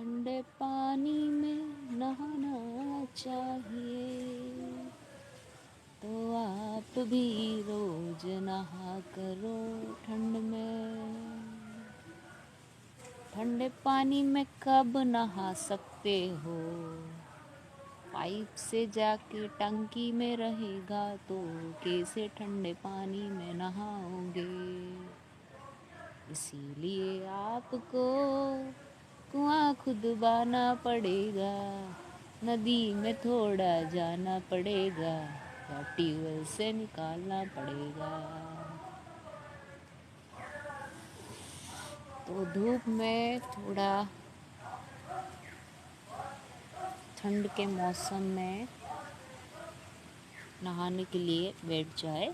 ठंडे पानी में नहाना चाहिए, तो आप भी रोज नहा करो ठंड में। ठंडे पानी में कब नहा सकते हो, पाइप से जाके टंकी में रहेगा तो कैसे ठंडे पानी में नहाओगे। इसीलिए आपको कुआं खुदवाना पड़ेगा, नदी में थोड़ा जाना पड़ेगा, या ट्यूबवेल से निकालना पड़ेगा। तो धूप में थोड़ा ठंड के मौसम में नहाने के लिए बैठ जाए।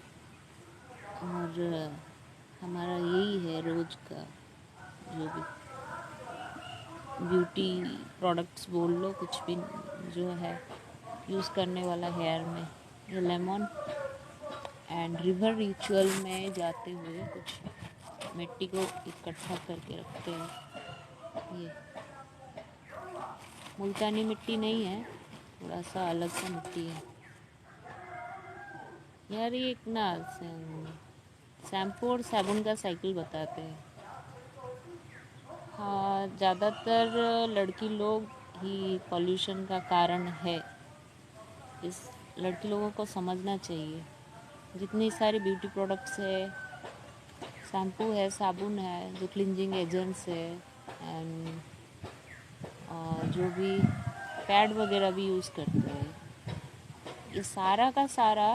और हमारा यही है रोज़ का जो भी ब्यूटी प्रोडक्ट्स बोल लो, कुछ भी जो है यूज़ करने वाला हेयर में, ये लेमन एंड रिवर रिचुअल में जाते हुए कुछ मिट्टी को इकट्ठा करके रखते हैं। ये मुल्तानी मिट्टी नहीं है, थोड़ा सा अलग सा मिट्टी है यार। ये एक ना शैम्पू और साबुन का साइकिल बताते हैं। हाँ, ज़्यादातर लड़की लोग ही पॉल्यूशन का कारण है। इस लड़की लोगों को समझना चाहिए। जितनी सारी ब्यूटी प्रोडक्ट्स है, शैम्पू है, साबुन है, जो क्लिनजिंग एजेंट्स है, एंड जो भी पैड वगैरह भी यूज़ करते हैं, ये सारा का सारा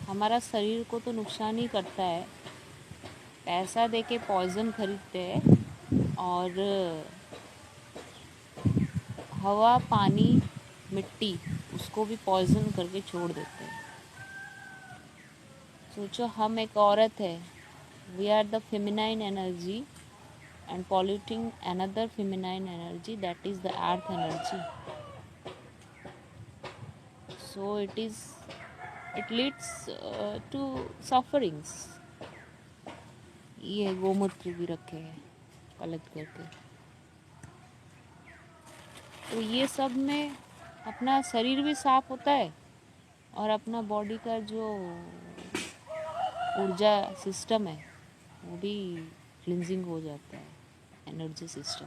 हमारा शरीर को तो नुकसान ही करता है। पैसा देके पॉइज़न खरीदते हैं और हवा, पानी, मिट्टी उसको भी पॉइज़न करके छोड़ देते हैं। सोचो, हम एक औरत है, we are the feminine energy and polluting another feminine energy, that is the earth energy. So it leads to sufferings. ये गोमूत्र भी रखे हैं कलेक्ट करके। तो ये सब में अपना शरीर भी साफ होता है और अपना बॉडी का जो ऊर्जा सिस्टम है वो भी क्लिनजिंग हो जाता है, एनर्जी सिस्टम।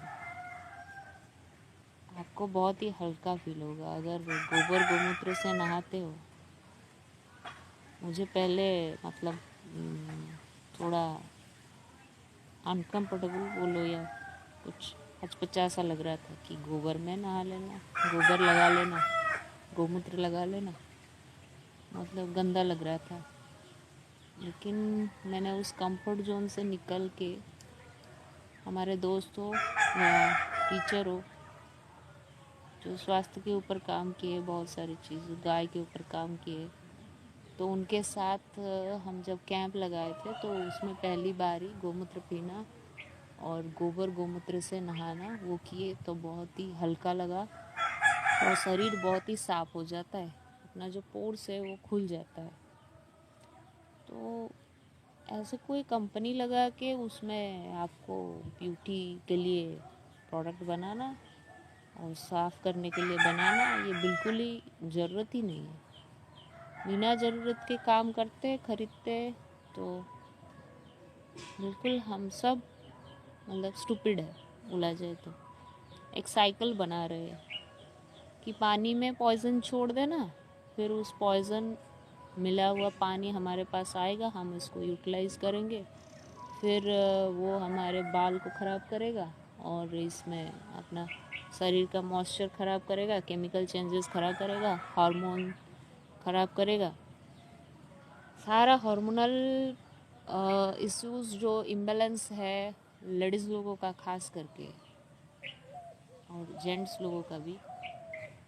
आपको बहुत ही हल्का फील होगा अगर गोबर गोमूत्र से नहाते हो। मुझे पहले मतलब थोड़ा अनकम्फर्टेबल बोलो या कुछ हचपचा सा लग रहा था कि गोबर में नहा लेना, गोबर लगा लेना, गोमूत्र लगा लेना, मतलब गंदा लग रहा था। लेकिन मैंने उस कंफर्ट जोन से निकल के हमारे दोस्त हो या टीचर हो जो स्वास्थ्य के ऊपर काम किए, बहुत सारी चीज़ गाय के ऊपर काम किए, तो उनके साथ हम जब कैंप लगाए थे तो उसमें पहली बार ही गोमूत्र पीना और गोबर गोमूत्र से नहाना वो किए, तो बहुत ही हल्का लगा और शरीर बहुत ही साफ हो जाता है, अपना जो पोर्स है वो खुल जाता है। तो ऐसे कोई कंपनी लगा के उसमें आपको ब्यूटी के लिए प्रोडक्ट बनाना और साफ़ करने के लिए बनाना, ये बिल्कुल ही ज़रूरत ही नहीं है। बिना ज़रूरत के काम करते खरीदते तो बिल्कुल हम सब मतलब स्टूपिड है बोला जाए तो। एक साइकिल बना रहे हैं कि पानी में पॉइज़न छोड़ देना, फिर उस पॉइज़न मिला हुआ पानी हमारे पास आएगा, हम इसको यूटिलाइज़ करेंगे, फिर वो हमारे बाल को ख़राब करेगा और इसमें अपना शरीर का मॉइस्चर ख़राब करेगा, केमिकल चेंजेस ख़राब करेगा, हार्मोन ख़राब करेगा। सारा हार्मोनल इश्यूज़ जो इम्बैलेंस है लेडीज़ लोगों का खास करके और जेंट्स लोगों का भी,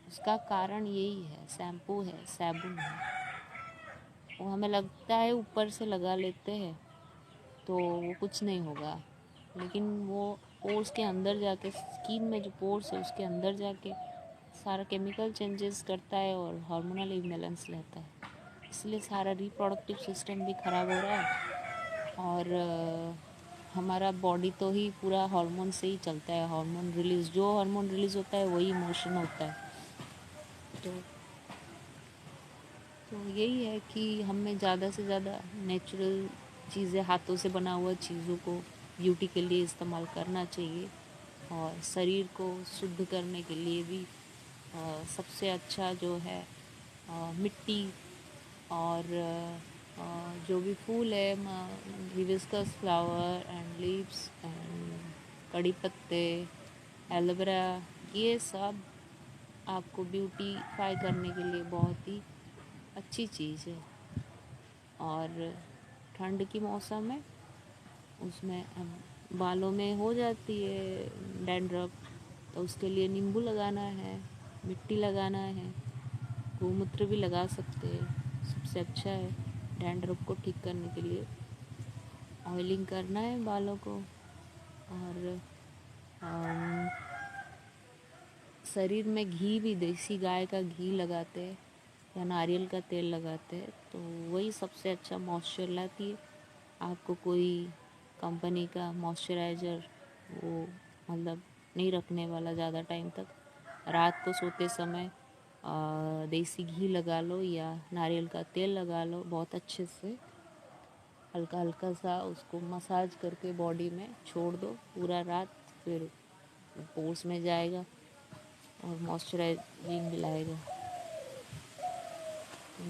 उसका कारण यही है, शैम्पू है, साबुन है। वो हमें लगता है ऊपर से लगा लेते हैं तो वो कुछ नहीं होगा, लेकिन वो पोर्स के अंदर जाके, स्किन में जो पोर्स है उसके अंदर जाके सारा केमिकल चेंजेस करता है और हार्मोनल इम्बैलेंस रहता है। इसलिए सारा रिप्रोडक्टिव सिस्टम भी ख़राब हो रहा है और हमारा बॉडी तो ही पूरा हार्मोन से ही चलता है, हार्मोन रिलीज, जो हार्मोन रिलीज होता है वही इमोशन होता है। तो यही है कि हमें ज़्यादा से ज़्यादा नेचुरल चीज़ें, हाथों से बना हुआ चीज़ों को ब्यूटी के लिए इस्तेमाल करना चाहिए। और शरीर को शुद्ध करने के लिए भी सबसे अच्छा जो है मिट्टी और जो भी फूल है, hibiscus flower and leaves and कड़ी पत्ते, एलोवेरा, ये सब आपको ब्यूटीफाई करने के लिए बहुत ही अच्छी चीज़ है। और ठंड की मौसम में उसमें अब बालों में हो जाती है डैंड्रफ, तो उसके लिए नींबू लगाना है, मिट्टी लगाना है, गोमूत्र भी लगा सकते हैं, सबसे अच्छा है डैंड्रफ को ठीक करने के लिए। ऑयलिंग करना है बालों को, और शरीर में घी भी, देसी गाय का घी लगाते हैं या नारियल का तेल लगाते हैं, तो वही सबसे अच्छा मॉइस्चर लाती है। आपको कोई कंपनी का मॉइस्चराइज़र वो मतलब नहीं रखने वाला ज़्यादा टाइम तक। रात को सोते समय देसी घी लगा लो या नारियल का तेल लगा लो, बहुत अच्छे से हल्का हल्का सा उसको मसाज करके बॉडी में छोड़ दो पूरा रात, फिर पोर्स में जाएगा और मॉइस्चराइजिंग मिलाएगा।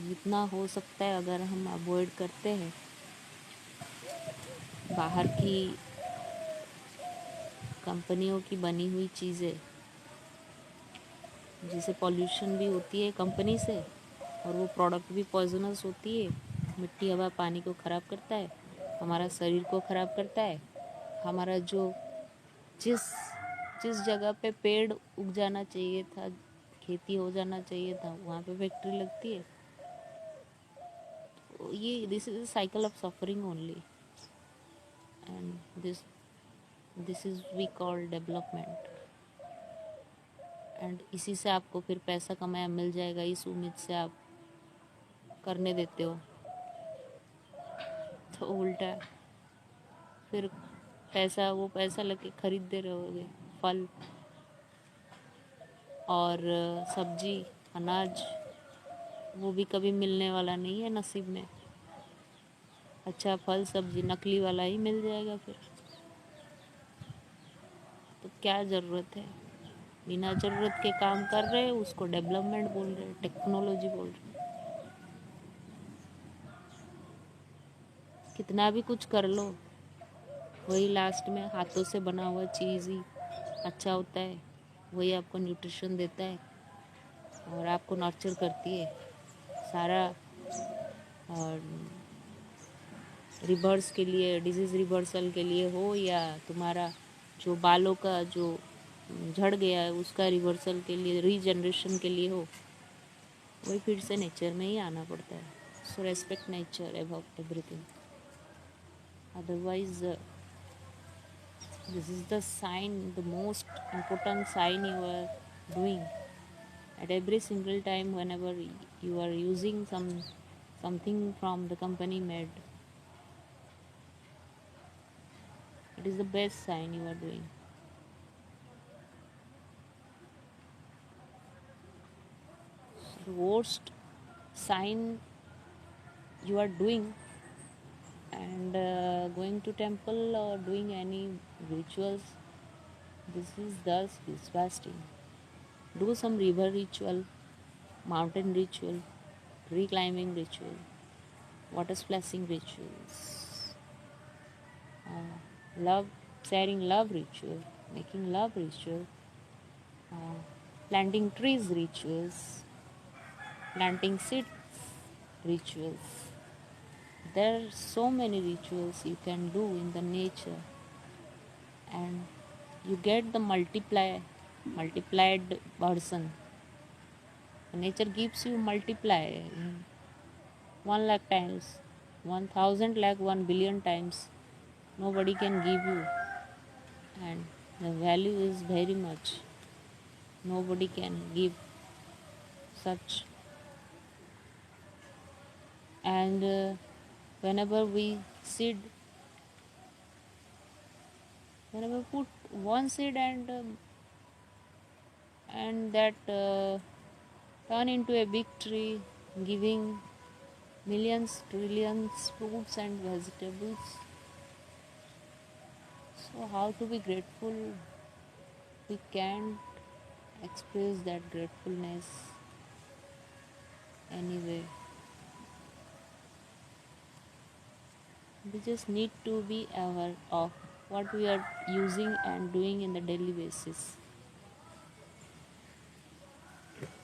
जितना हो सकता है अगर हम अवॉइड करते हैं बाहर की कंपनियों की बनी हुई चीज़ें, जिसे पॉल्यूशन भी होती है कंपनी से और वो प्रोडक्ट भी पॉइजनस होती है, मिट्टी हवा पानी को ख़राब करता है, हमारा शरीर को ख़राब करता है। हमारा जो जिस जिस जगह पे पेड़ उग जाना चाहिए था, खेती हो जाना चाहिए था, वहाँ पे फैक्ट्री लगती है। तो ये this is a cycle of suffering only, and this is we call development. And इसी से आपको फिर पैसा कमाया मिल जाएगा, इस उम्मीद से आप करने देते हो, तो उल्टा फिर वो पैसा लेके खरीदते रहोगे। फल और सब्जी, अनाज, वो भी कभी मिलने वाला नहीं है नसीब में। अच्छा फल सब्जी नकली वाला ही मिल जाएगा फिर। तो क्या ज़रूरत है, बिना ज़रूरत के काम कर रहे हैं, उसको डेवलपमेंट बोल रहे हैं, टेक्नोलॉजी बोल रहे हैं। कितना भी कुछ कर लो, वही लास्ट में हाथों से बना हुआ चीज़ ही अच्छा होता है, वही आपको न्यूट्रिशन देता है और आपको नर्चर करती है। सारा और रिवर्स के लिए, डिजीज़ रिवर्सल के लिए हो, या तुम्हारा जो बालों का जो झड़ गया है उसका रिवर्सल के लिए, रीजनरेशन के लिए हो, वही फिर से नेचर में ही आना पड़ता है। So respect nature about everything, otherwise this is the sign, the most important sign you are doing at every single time whenever you are using something from the company made. It is the best sign you are doing. So the worst sign you are doing and going to temple or doing any rituals, this is thus fasting. Do some river ritual, mountain ritual, tree climbing ritual, water splashing rituals, love, sharing love ritual, making love ritual, planting trees rituals, planting seeds rituals. There are so many rituals you can do in the nature, and you get the multiplied version. Nature gives you multiply 1 lakh times, 1,000 lakh, 1 billion times. Nobody can give you, and the value is very much. Nobody can give such. And whenever we sit Whenever we put one seed and that turn into a big tree, giving millions, trillions fruits and vegetables. So how to be grateful? We can't express that gratefulness anyway. We just need to be aware of what we are using and doing in the daily basis.